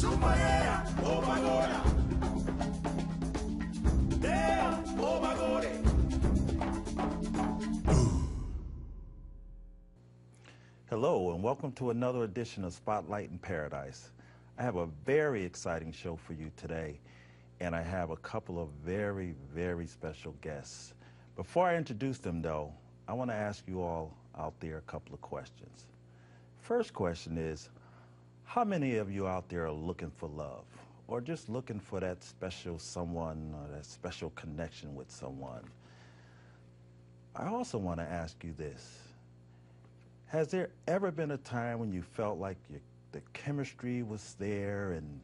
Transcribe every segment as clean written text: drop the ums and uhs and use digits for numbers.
Hello and welcome to another edition of Spotlight in Paradise. I have a very exciting show for you today, and I have a couple of very, very special guests. Before I introduce them though, I want to ask you all out there a couple of questions. First question is, how many of you out there are looking for love, or just looking for that special someone or that special connection with someone? I also want to ask you this. Has there ever been a time when you felt like the chemistry was there and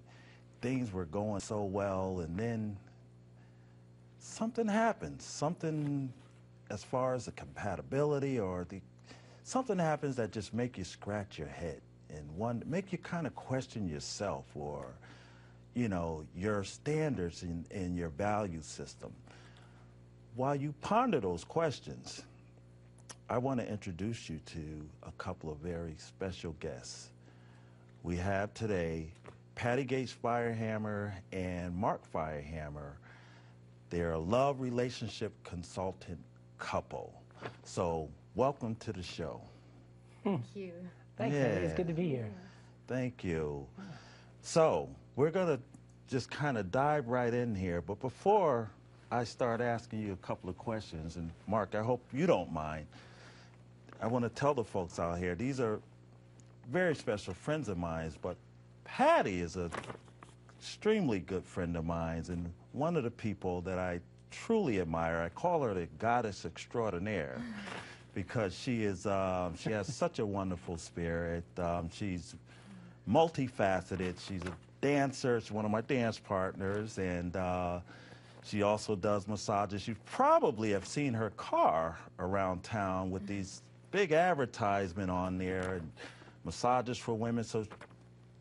things were going so well, and then something happens, something as far as the compatibility or something happens that just make you scratch your head and make you kind of question yourself or, you know, your standards and your value system? While you ponder those questions, I want to introduce you to a couple of very special guests. We have today Patty Gates-Firehammer and Mark Firehammer. They're a love relationship consultant couple. So welcome to the show. Thank you. Thanks, Eddie. It's good to be here. Thank you. So we're going to just kind of dive right in here. But before I start asking you a couple of questions, and Mark, I hope you don't mind, I want to tell the folks out here, these are very special friends of mine, but Patty is an extremely good friend of mine and one of the people that I truly admire. I call her the goddess extraordinaire because she has such a wonderful spirit. She's multifaceted. She's a dancer. She's one of my dance partners, and she also does massages. You probably have seen her car around town with these big advertisement on there and massages for women. So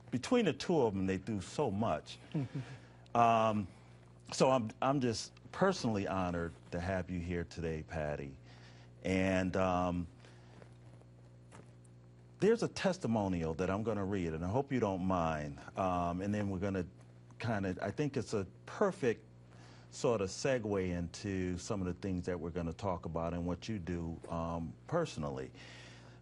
between the two of them, they do so much. So I'm just personally honored to have you here today, Patty. And there's a testimonial that I'm going to read, and I hope you don't mind. And then we're going to I think it's a perfect sort of segue into some of the things that we're going to talk about and what you do personally.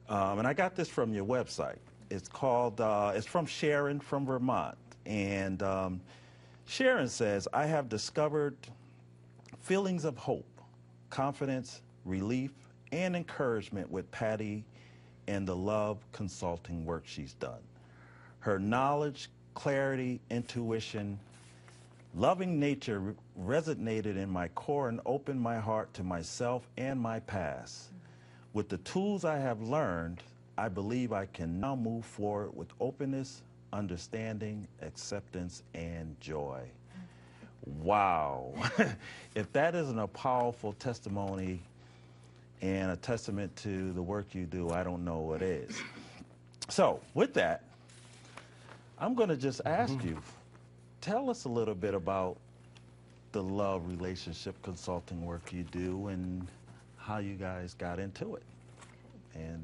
And I got this from your website. It's called, it's from Sharon from Vermont. And Sharon says, I have discovered feelings of hope, confidence, relief, and encouragement with Patty and the love consulting work she's done. Her knowledge, clarity, intuition, loving nature resonated in my core and opened my heart to myself and my past. With the tools I have learned, I believe I can now move forward with openness, understanding, acceptance, and joy. Wow. If that isn't a powerful testimony and a testament to the work you do, I don't know what is. So with that, I'm going to just ask you, tell us a little bit about the love relationship consulting work you do and how you guys got into it. And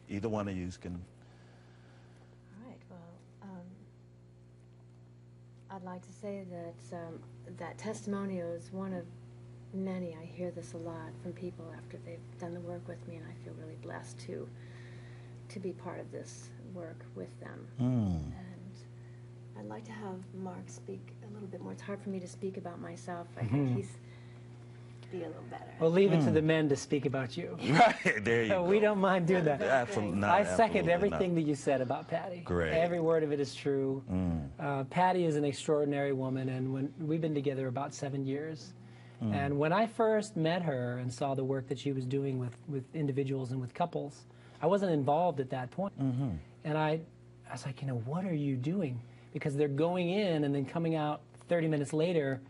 either one of you can. All right. Well, I'd like to say that that testimonial is one of many. I hear this a lot from people after they've done the work with me, and I feel really blessed to be part of this work with them. And I'd like to have Mark speak a little bit more. It's hard for me to speak about myself. I think he's be a little better. Well, leave it to the men to speak about you. Right, there you go. We don't mind doing that. Absolutely not. I second everything that you said about Patty. Great. Every word of it is true. Patty is an extraordinary woman, and we've been together about 7 years. And when I first met her and saw the work that she was doing with individuals and with couples, I wasn't involved at that point. And I was like, you know, what are you doing? Because they're going in and then coming out 30 minutes later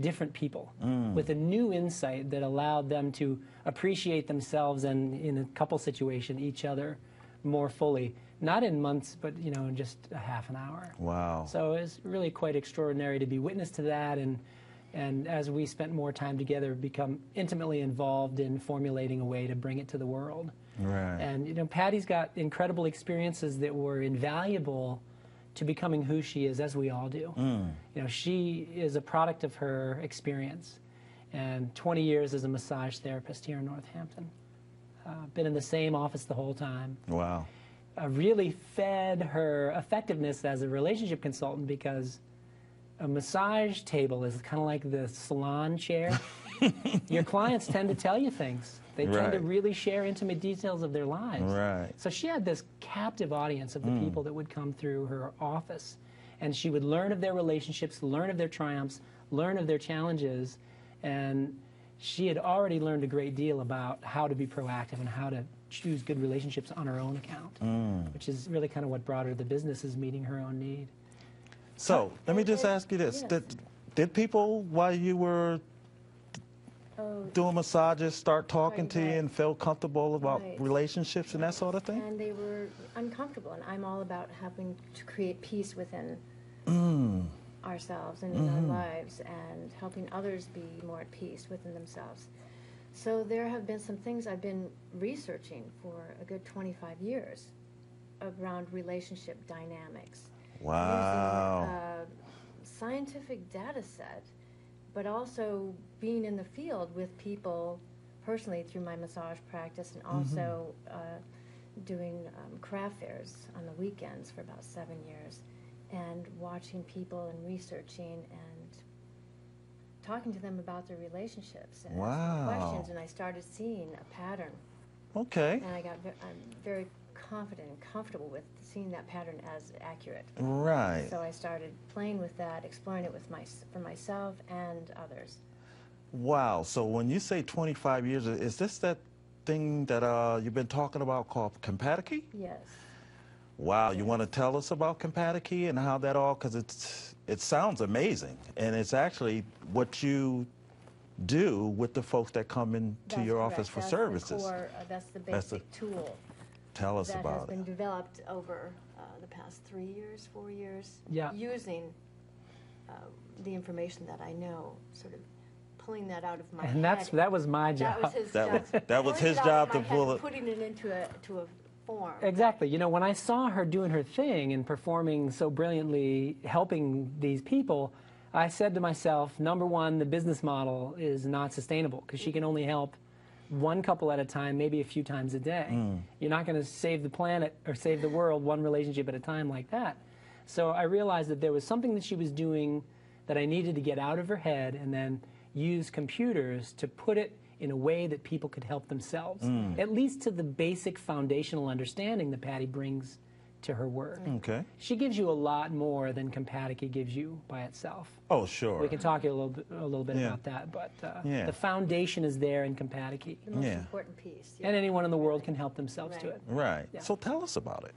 different people with a new insight that allowed them to appreciate themselves and, in a couple situation, each other more fully. Not in months, but, you know, in just a half an hour. Wow. So it's really quite extraordinary to be witness to that, and as we spent more time together, become intimately involved in formulating a way to bring it to the world. Right. And, you know, Patty's got incredible experiences that were invaluable to becoming who she is, as we all do. You know, she is a product of her experience, and 20 years as a massage therapist here in Northampton. Been in the same office the whole time. Wow. Really fed her effectiveness as a relationship consultant, because a massage table is kind of like the salon chair. Your clients tend to tell you things. They tend to really share intimate details of their lives. Right. So she had this captive audience of the people that would come through her office, and she would learn of their relationships, learn of their triumphs, learn of their challenges, and she had already learned a great deal about how to be proactive and how to choose good relationships on her own account, which is really kind of what brought her to the business, is meeting her own need. So let me just ask you this. Yes. Did people, while you were doing massages, start talking to you and feel comfortable about relationships and that sort of thing? And they were uncomfortable, and I'm all about helping to create peace within ourselves and in our lives, and helping others be more at peace within themselves. So there have been some things I've been researching for a good 25 years around relationship dynamics. Wow. Using a scientific data set, but also being in the field with people personally through my massage practice, and also doing craft fairs on the weekends for about 7 years, and watching people and researching and talking to them about their relationships and asking questions, and I started seeing a pattern. Okay. And I'm very confident and comfortable with seeing that pattern as accurate. Right. So I started playing with that, exploring it with for myself and others. Wow. So when you say 25 years, is this that thing that you've been talking about called Compatikey? Yes. Wow. You want to tell us about Compatikey and how that all, because it sounds amazing, and it's actually what you do with the folks that come into your office for services. That's the basic tool. Tell us that about has been developed over the past 3 years, 4 years, using the information that I know, sort of pulling that out of my And head. that was my job. That was his job. That was his Pulling it out job of to my pull head, it. putting it into a form. Exactly. You know, when I saw her doing her thing and performing so brilliantly, helping these people, I said to myself, number one, the business model is not sustainable, because she can only help one couple at a time, maybe a few times a day. You're not going to save the planet or save the world one relationship at a time like that. So I realized that there was something that she was doing that I needed to get out of her head, and then use computers to put it in a way that people could help themselves, at least to the basic foundational understanding that Patty brings to her work. Okay. She gives you a lot more than Compatikey gives you by itself. Oh, sure. We can talk a little bit about that, but the foundation is there in Compatikey. The most important piece. And anyone in the world can help themselves to it. Right. So tell us about it.